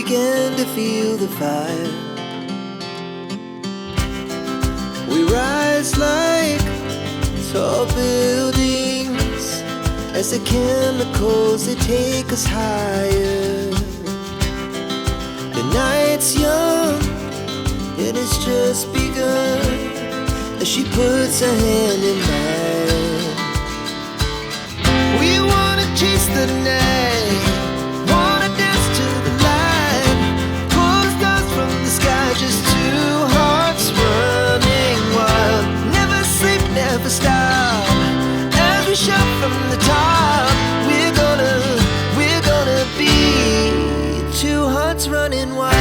began to feel the fire. We rise like tall buildings as the chemicals, they take us higher. The night's young and it's just begun as she puts her hand in mine. We wanna chase the night, wanna dance to the light, pull stars from the sky, just two hearts running wild. Never sleep, never stop, as we shout from the top. We're gonna be two hearts running wild.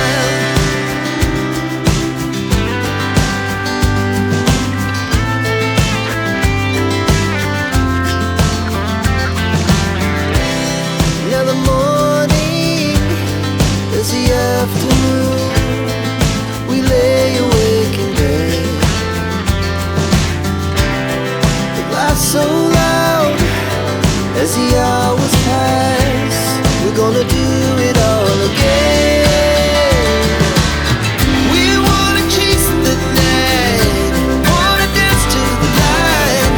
Afternoon, we lay awake in bed. The laugh so loud as the hours pass. We're gonna do it all again. We wanna chase the night, wanna dance to the light,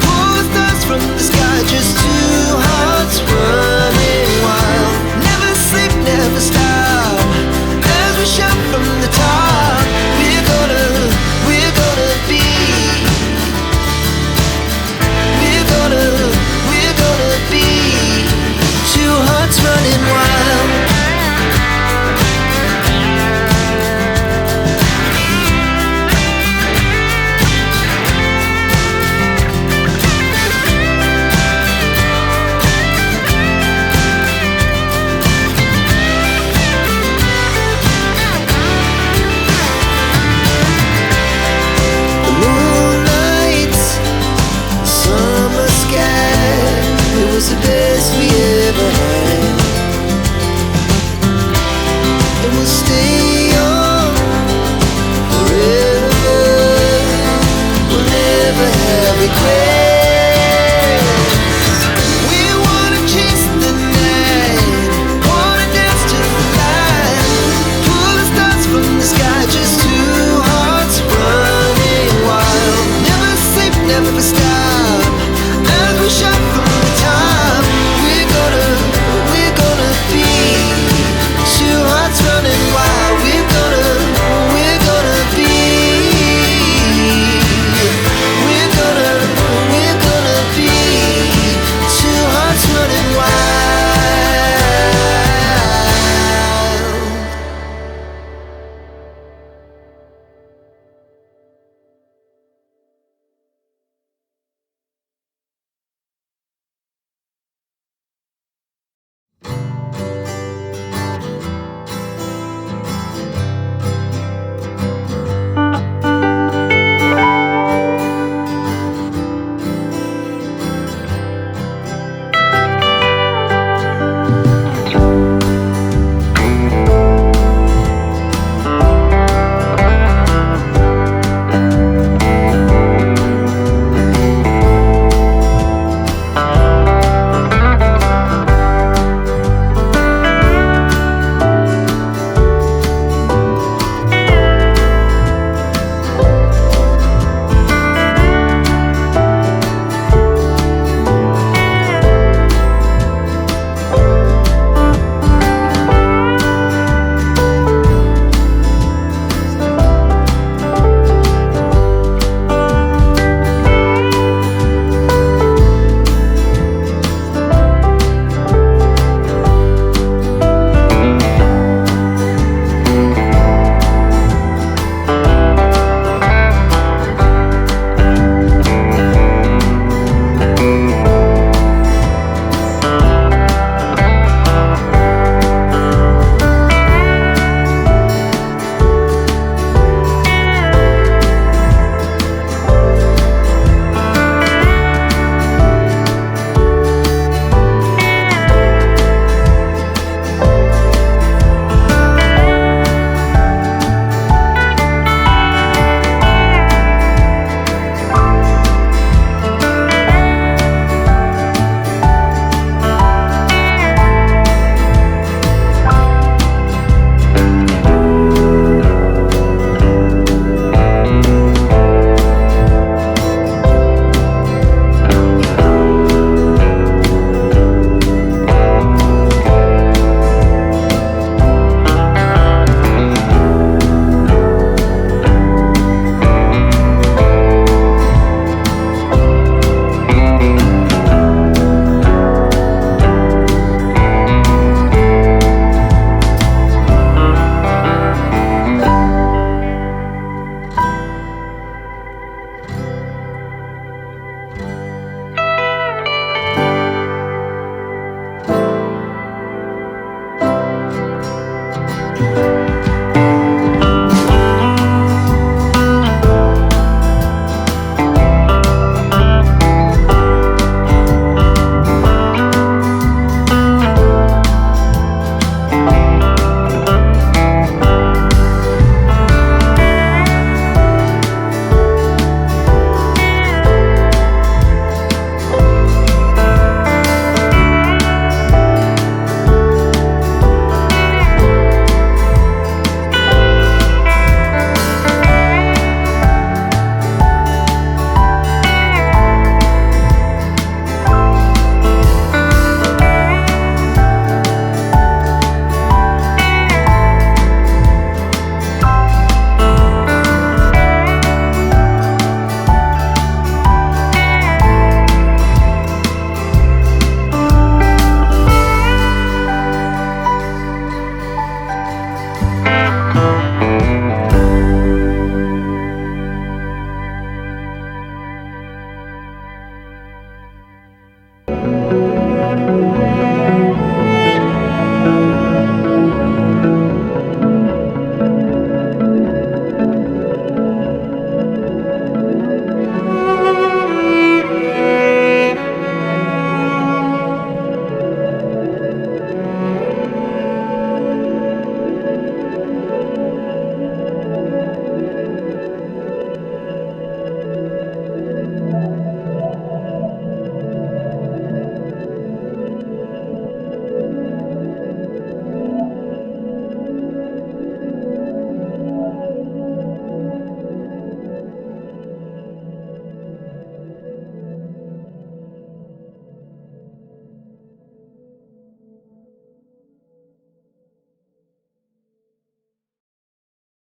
pull stars from the sky, just two hearts running wild. Never sleep, never stop, shout from the top. We're gonna be, we're gonna be two hearts running wild. The best we ever had. It was